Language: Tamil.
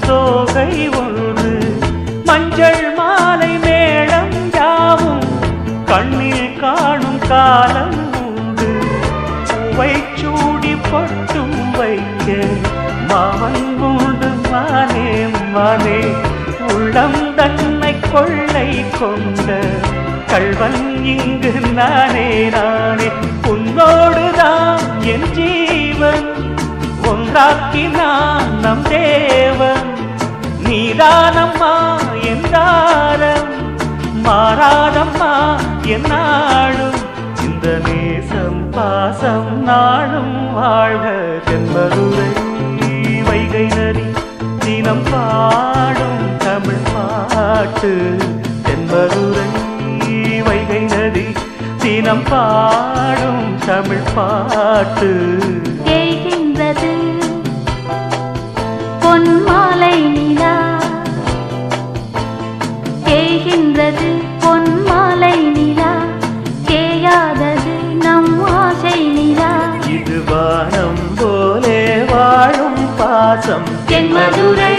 தோகை ஒன்று மஞ்சள் மாலை மேளம் யாவும் கண்ணில் காணும் காலம் உண்டு. பூவை சூடி பொட்டும் வைக்க மாமன் உண்டு மானே மானே. உள்ளம் தன்னை கொள்ளை கொண்ட கள்வன் இங்கு நானே நானே. உன்னோடுதான் என் ஜீவன் ஒன்றாக்கினான் நம் தேவன். நீதானம்மா என் தாரம் மாறாதம்மா என் நாடும். இந்த நேசம் பாசம் நாளும் வாழ்க. தென்மதுரை வைகை நதி தினம் பாடும் தமிழ் பாட்டு. தென்மதுரை வைகை நதி தினம் பாடும் தமிழ் பாட்டு. தேய்கின்றது பொன் மாலை நிலா, தேய்கின்றது பொன் மாலை நிலா, தேயாதது நம் ஆசை நிலா. இது வானம் போலே வாழும் பாசம் தென்மதுரை